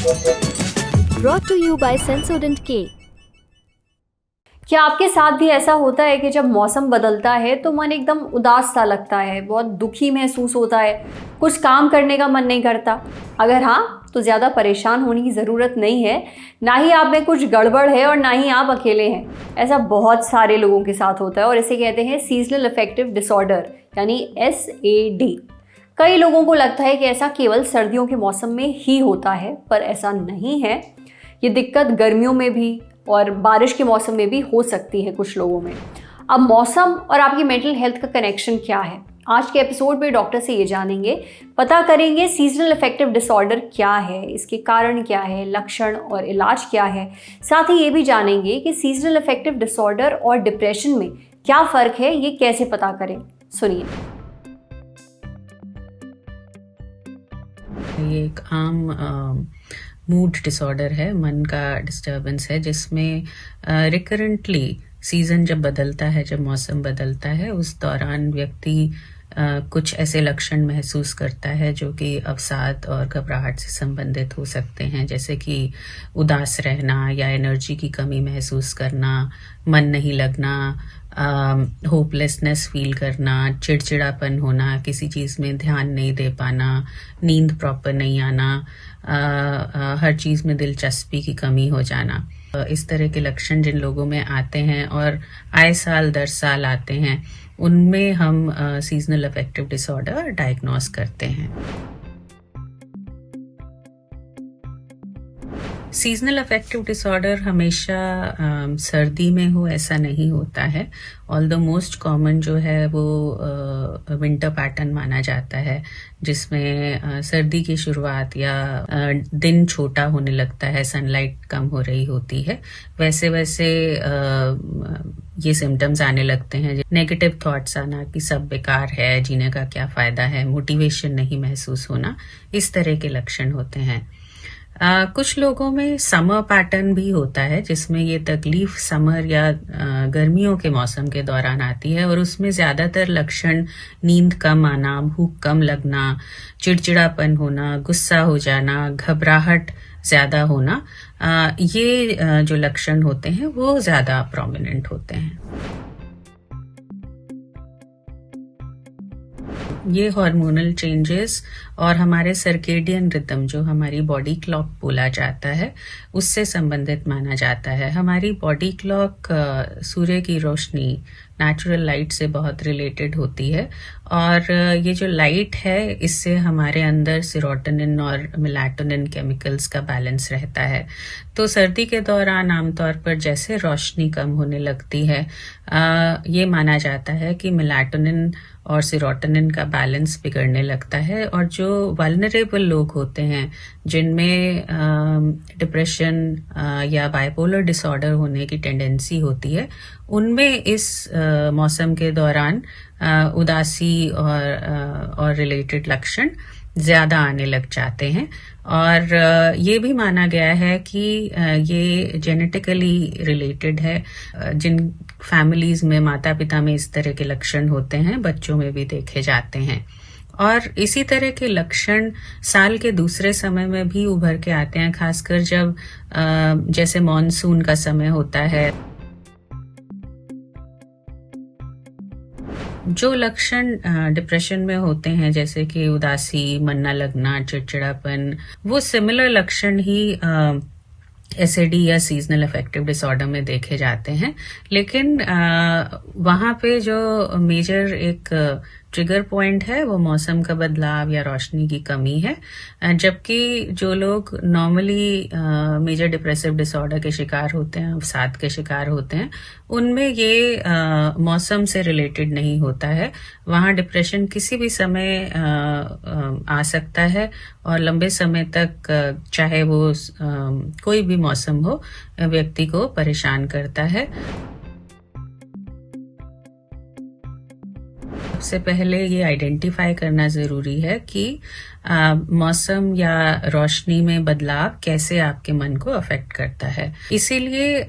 Brought to you by Sensodent K। क्या आपके साथ भी ऐसा होता है कि जब मौसम बदलता है तो मन एकदम उदास सा लगता है, बहुत दुखी महसूस होता है, कुछ काम करने का मन नहीं करता? अगर हाँ, तो ज़्यादा परेशान होने की ज़रूरत नहीं है। ना ही आप में कुछ गड़बड़ है और ना ही आप अकेले हैं। ऐसा बहुत सारे लोगों के साथ होता है और इसे कहते हैं सीजनल अफेक्टिव डिसऑर्डर, यानी SAD। कई लोगों को लगता है कि ऐसा केवल सर्दियों के मौसम में ही होता है, पर ऐसा नहीं है। ये दिक्कत गर्मियों में भी और बारिश के मौसम में भी हो सकती है कुछ लोगों में। अब मौसम और आपकी मेंटल हेल्थ का कनेक्शन क्या है? आज के एपिसोड में डॉक्टर से ये जानेंगे, पता करेंगे सीजनल अफेक्टिव डिसऑर्डर क्या है, इसके कारण क्या है, लक्षण और इलाज क्या है। साथ ही ये भी जानेंगे कि सीजनल अफेक्टिव डिसऑर्डर और डिप्रेशन में क्या फ़र्क है, ये कैसे पता करें। सुनिए। ये एक आम मूड डिसऑर्डर है, मन का डिस्टर्बेंस है, जिसमें रिकरेंटली सीज़न जब बदलता है, जब मौसम बदलता है, उस दौरान व्यक्ति कुछ ऐसे लक्षण महसूस करता है जो कि अवसाद और घबराहट से संबंधित हो सकते हैं, जैसे कि उदास रहना या एनर्जी की कमी महसूस करना, मन नहीं लगना, होपलेसनेस फील करना, चिड़चिड़ापन होना, किसी चीज़ में ध्यान नहीं दे पाना, नींद प्रॉपर नहीं आना, हर चीज़ में दिलचस्पी की कमी हो जाना। इस तरह के लक्षण जिन लोगों में आते हैं और आए साल दर साल आते हैं, उनमें हम सीजनल अफेक्टिव डिसऑर्डर डायग्नोस करते हैं। सीजनल अफेक्टिव डिसऑर्डर हमेशा सर्दी में हो ऐसा नहीं होता है। ऑल द मोस्ट कॉमन जो है वो विंटर पैटर्न माना जाता है, जिसमें सर्दी की शुरुआत या दिन छोटा होने लगता है, सनलाइट कम हो रही होती है, वैसे वैसे ये सिम्टम्स आने लगते हैं। नेगेटिव थॉट्स आना कि सब बेकार है, जीने का क्या फ़ायदा है, मोटिवेशन नहीं महसूस होना, इस तरह के लक्षण होते हैं। कुछ लोगों में समर पैटर्न भी होता है, जिसमें ये तकलीफ समर या गर्मियों के मौसम के दौरान आती है और उसमें ज़्यादातर लक्षण नींद कम आना, भूख कम लगना, चिड़चिड़ापन होना, गुस्सा हो जाना, घबराहट ज़्यादा होना, ये जो लक्षण होते हैं वो ज़्यादा प्रोमिनेंट होते हैं। ये हार्मोनल चेंजेस और हमारे सर्केडियन रिदम, जो हमारी बॉडी क्लॉक बोला जाता है, उससे संबंधित माना जाता है। हमारी बॉडी क्लॉक सूर्य की रोशनी, नेचुरल लाइट से बहुत रिलेटेड होती है और ये जो लाइट है, इससे हमारे अंदर सेरोटोनिन और मेलाटोनिन केमिकल्स का बैलेंस रहता है। तो सर्दी के दौरान आमतौर पर जैसे रोशनी कम होने लगती है, ये माना जाता है कि मेलाटोनिन और सेरोटोनिन का बैलेंस बिगड़ने लगता है और जो वल्नरेबल लोग होते हैं, जिनमें डिप्रेशन या बाइपोलर डिसऑर्डर होने की टेंडेंसी होती है, उनमें इस मौसम के दौरान उदासी और रिलेटेड लक्षण ज़्यादा आने लग जाते हैं। और ये भी माना गया है कि ये जेनेटिकली रिलेटेड है। जिन फैमिलीज में माता पिता में इस तरह के लक्षण होते हैं, बच्चों में भी देखे जाते हैं। और इसी तरह के लक्षण साल के दूसरे समय में भी उभर के आते हैं, खासकर जब जैसे मॉनसून का समय होता है। जो लक्षण डिप्रेशन में होते हैं, जैसे कि उदासी, मन न लगना, चिड़चिड़ापन, वो सिमिलर लक्षण ही SAD या सीजनल अफेक्टिव डिसऑर्डर में देखे जाते हैं। लेकिन वहाँ पे जो मेजर एक ट्रिगर पॉइंट है वो मौसम का बदलाव या रोशनी की कमी है, जबकि जो लोग नॉर्मली मेजर डिप्रेसिव डिसऑर्डर के शिकार होते हैं, अवसाद के शिकार होते हैं, उनमें ये मौसम से रिलेटेड नहीं होता है। वहाँ डिप्रेशन किसी भी समय आ सकता है और लंबे समय तक, चाहे वो कोई भी मौसम हो, व्यक्ति को परेशान करता है। सबसे पहले ये आइडेंटिफाई करना ज़रूरी है कि मौसम या रोशनी में बदलाव कैसे आपके मन को अफेक्ट करता है, इसीलिए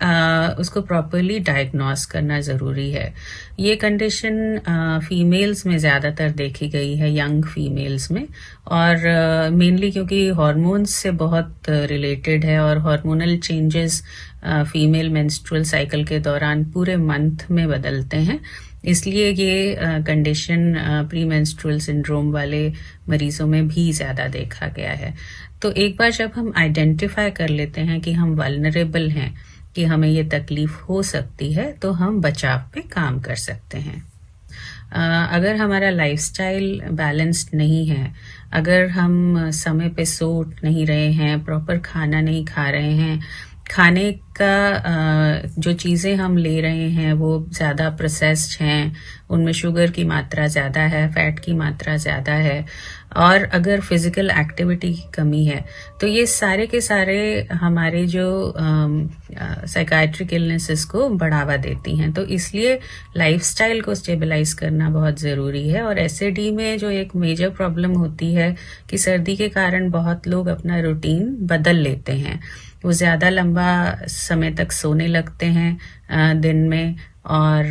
उसको प्रॉपरली डायग्नोस करना ज़रूरी है। ये कंडीशन फीमेल्स में ज़्यादातर देखी गई है, यंग फीमेल्स में, और मेनली क्योंकि हार्मोन्स से बहुत रिलेटेड है और hormonal changes female menstrual cycle के दौरान पूरे मंथ में बदलते हैं, इसलिए ये कंडीशन प्री मेंस्ट्रुअल सिंड्रोम वाले मरीजों में भी ज़्यादा देखा गया है। तो एक बार जब हम आइडेंटिफाई कर लेते हैं कि हम वल्नरेबल हैं, कि हमें ये तकलीफ हो सकती है, तो हम बचाव पे काम कर सकते हैं। अगर हमारा लाइफस्टाइल बैलेंस्ड नहीं है, अगर हम समय पे सो नहीं रहे हैं, प्रॉपर खाना नहीं खा रहे हैं, खाने का जो चीज़ें हम ले रहे हैं वो ज़्यादा प्रोसेस्ड हैं, उनमें शुगर की मात्रा ज़्यादा है, फैट की मात्रा ज़्यादा है, और अगर फिज़िकल एक्टिविटी की कमी है, तो ये सारे के सारे हमारे जो साइकाइट्रिक इलनेसेस को बढ़ावा देती हैं। तो इसलिए लाइफस्टाइल को स्टेबलाइज करना बहुत ज़रूरी है। और एसिडी में जो एक मेजर प्रॉब्लम होती है कि सर्दी के कारण बहुत लोग अपना रूटीन बदल लेते हैं, वो ज़्यादा लंबा समय तक सोने लगते हैं दिन में, और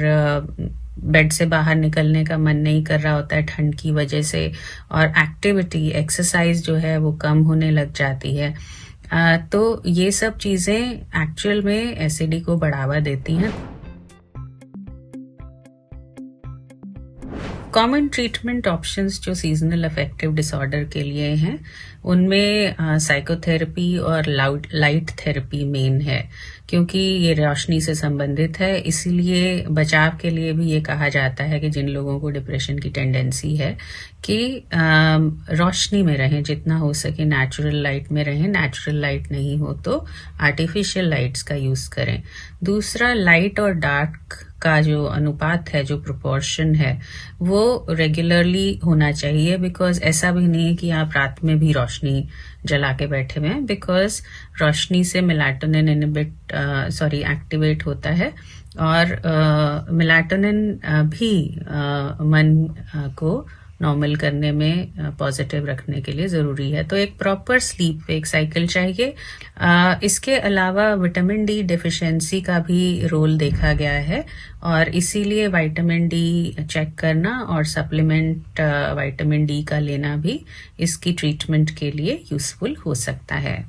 बेड से बाहर निकलने का मन नहीं कर रहा होता है ठंड की वजह से, और एक्टिविटी एक्सरसाइज जो है वो कम होने लग जाती है। तो ये सब चीज़ें एक्चुअल में एसिडी को बढ़ावा देती हैं। कॉमन ट्रीटमेंट ऑप्शंस जो सीजनल अफेक्टिव डिसऑर्डर के लिए हैं, उनमें साइकोथेरेपी और लाइट थेरेपी मेन है, क्योंकि ये रोशनी से संबंधित है। इसीलिए बचाव के लिए भी ये कहा जाता है कि जिन लोगों को डिप्रेशन की टेंडेंसी है कि रोशनी में रहें, जितना हो सके नेचुरल लाइट में रहें, नेचुरल लाइट नहीं हो तो आर्टिफिशियल लाइट्स का यूज करें। दूसरा, लाइट और डार्क का जो अनुपात है, जो प्रोपोर्शन है, वो रेगुलरली होना चाहिए, बिकॉज ऐसा भी नहीं है कि आप रात में भी रोशनी जला के बैठे हुए हैं, बिकॉज रोशनी से मेलाटोनिन एक्टिवेट होता है, और मेलाटोनिन भी मन को नॉर्मल करने में, पॉजिटिव रखने के लिए ज़रूरी है। तो एक प्रॉपर स्लीप वेक साइकिल चाहिए। इसके अलावा विटामिन डी डेफिशिएंसी का भी रोल देखा गया है, और इसीलिए विटामिन डी चेक करना और सप्लीमेंट विटामिन डी का लेना भी इसकी ट्रीटमेंट के लिए यूजफुल हो सकता है।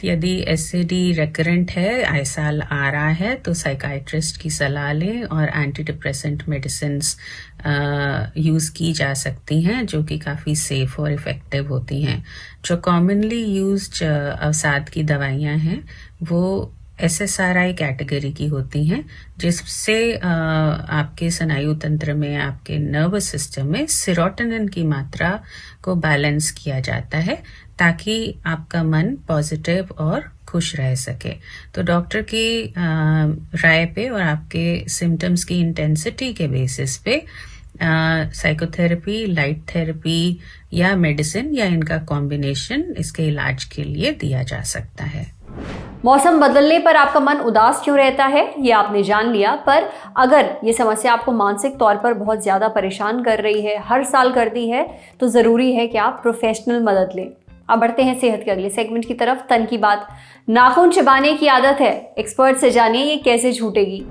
यदि एसिडी रेकरेंट है, आए साल आ रहा है, तो साइकाइट्रिस्ट की सलाह लें, और एंटी डिप्रेसेंट मेडिसिन्स यूज़ की जा सकती हैं, जो कि काफ़ी सेफ और इफ़ेक्टिव होती हैं। जो कॉमनली यूज्ड अवसाद की दवाइयाँ हैं, वो SSRI कैटेगरी की होती हैं, जिससे आपके स्नायु तंत्र में, आपके नर्वस सिस्टम में सेरोटोनिन की मात्रा को बैलेंस किया जाता है, ताकि आपका मन पॉजिटिव और खुश रह सके। तो डॉक्टर की राय पे और आपके सिम्टम्स की इंटेंसिटी के बेसिस पे साइकोथेरेपी, लाइट थेरेपी या मेडिसिन या इनका कॉम्बिनेशन इसके इलाज के लिए दिया जा सकता है। मौसम बदलने पर आपका मन उदास क्यों रहता है, ये आपने जान लिया। पर अगर ये समस्या आपको मानसिक तौर पर बहुत ज़्यादा परेशान कर रही है, हर साल करती है, तो ज़रूरी है कि आप प्रोफेशनल मदद लें। अब बढ़ते हैं सेहत के अगले सेगमेंट की तरफ। तन की बात। नाखून चबाने की आदत है, एक्सपर्ट से जानिए ये कैसे छूटेगी।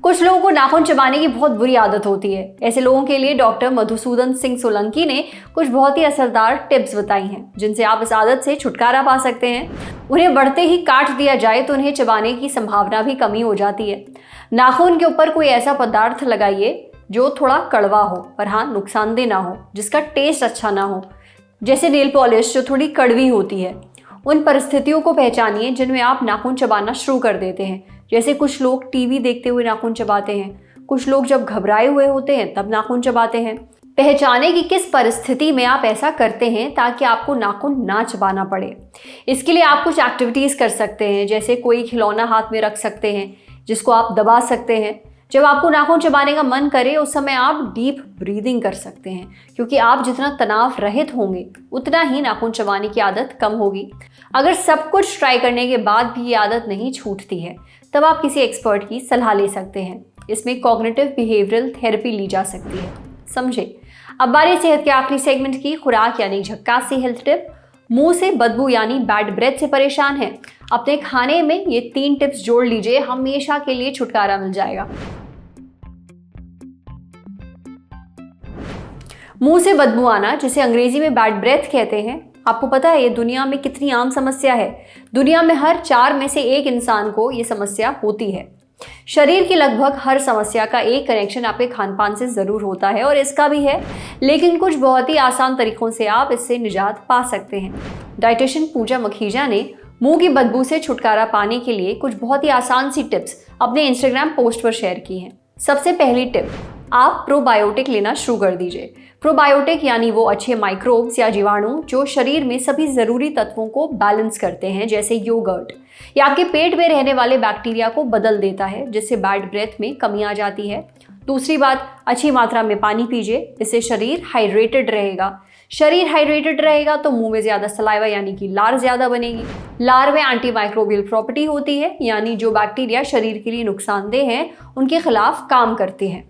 कुछ लोगों को नाखून चबाने की बहुत बुरी आदत होती है। ऐसे लोगों के लिए डॉक्टर मधुसूदन सिंह सोलंकी ने कुछ बहुत ही असरदार टिप्स बताई हैं, जिनसे आप इस आदत से छुटकारा पा सकते हैं। उन्हें बढ़ते ही काट दिया जाए तो उन्हें चबाने की संभावना भी कमी हो जाती है। नाखून के ऊपर कोई ऐसा पदार्थ लगाइए जो थोड़ा कड़वा हो, पर हाँ नुकसानदेह ना हो, जिसका टेस्ट अच्छा ना हो, जैसे नेल पॉलिश जो थोड़ी कड़वी होती है। उन परिस्थितियों को पहचानिए जिनमें आप नाखून चबाना शुरू कर देते हैं। जैसे कुछ लोग टीवी देखते हुए नाखून चबाते हैं, कुछ लोग जब घबराए हुए होते हैं तब नाखून चबाते हैं। पहचाने कि किस परिस्थिति में आप ऐसा करते हैं ताकि आपको नाखून ना चबाना पड़े। इसके लिए आप कुछ एक्टिविटीज़ कर सकते हैं, जैसे कोई खिलौना हाथ में रख सकते हैं जिसको आप दबा सकते हैं। जब आपको नाखून चबाने का मन करे उस समय आप डीप ब्रीदिंग कर सकते हैं, क्योंकि आप जितना तनाव रहित होंगे उतना ही नाखून चबाने की आदत कम होगी। अगर सब कुछ ट्राई करने के बाद भी ये आदत नहीं छूटती है तब आप किसी एक्सपर्ट की सलाह ले सकते हैं। इसमें कॉग्निटिव बिहेवियरल थेरेपी ली जा सकती है। समझे। अब बारी सेहत के आखिरी सेगमेंट की, खुराक यानी झक्कासी हेल्थ टिप। मुंह से बदबू यानी बैड ब्रेथ से परेशान है, अपने खाने में ये 3 टिप्स जोड़ लीजिए, हमेशा के लिए छुटकारा मिल जाएगा। मुंह से बदबू आना, जिसे अंग्रेजी में बैड ब्रेथ कहते हैं, आपको पता है ये दुनिया में कितनी आम समस्या है। दुनिया में हर 4 में से 1 इंसान को ये समस्या होती है। शरीर की लगभग हर समस्या का एक कनेक्शन आपके खानपान से जरूर होता है, और इसका भी है, लेकिन कुछ बहुत ही आसान तरीकों से आप इससे निजात पा सकते हैं। डाइटिशियन पूजा मखीजा ने मुंह की बदबू से छुटकारा पाने के लिए कुछ बहुत ही आसान सी टिप्स अपने इंस्टाग्राम पोस्ट पर शेयर की हैं। सबसे पहली टिप, आप प्रोबायोटिक लेना शुरू कर दीजिए। प्रोबायोटिक यानी वो अच्छे माइक्रोब्स या जीवाणु जो शरीर में सभी ज़रूरी तत्वों को बैलेंस करते हैं, जैसे योगर्ट। ये आपके पेट में रहने वाले बैक्टीरिया को बदल देता है, जिससे बैड ब्रेथ में कमी आ जाती है। दूसरी बात, अच्छी मात्रा में पानी पीजिए, इससे शरीर हाइड्रेटेड रहेगा। शरीर हाइड्रेटेड रहेगा तो मुंह में ज़्यादा सलाइवा यानी कि लार ज़्यादा बनेगी। लार में एंटीमाइक्रोबियल प्रॉपर्टी होती है, यानी जो बैक्टीरिया शरीर के लिए नुकसानदेह हैं उनके खिलाफ काम करते हैं।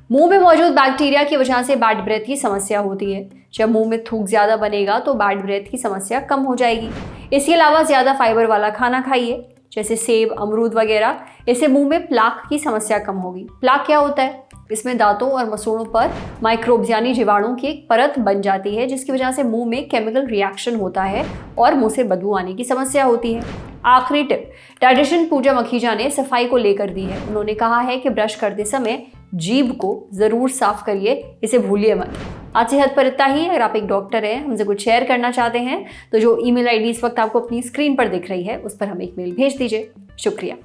मुंह में मौजूद बैक्टीरिया की वजह से बैड ब्रेथ की समस्या होती है। जब मुंह में थूक ज़्यादा बनेगा तो बैड ब्रेथ की समस्या कम हो जाएगी। इसके अलावा ज़्यादा फाइबर वाला खाना खाइए, जैसे सेब, अमरूद वगैरह। इससे मुंह में प्लाक की समस्या कम होगी। प्लाक क्या होता है? इसमें दांतों और मसूड़ों पर माइक्रोब्स यानी जीवाणु की एक परत बन जाती है, जिसकी वजह से मुंह में केमिकल रिएक्शन होता है और मुंह से बदबू आने की समस्या होती है। आखिरी टिप, डाइटिशियन पूजा मखीजा ने सफाई को लेकर दी है। उन्होंने कहा है कि ब्रश करते समय जीभ को ज़रूर साफ करिए, इसे भूलिए मत। आज सेहत पर इतना ही। अगर आप एक डॉक्टर हैं, हमसे कुछ शेयर करना चाहते हैं, तो जो ईमेल आईडी इस वक्त आपको अपनी स्क्रीन पर दिख रही है, उस पर हमें एक मेल भेज दीजिए। शुक्रिया।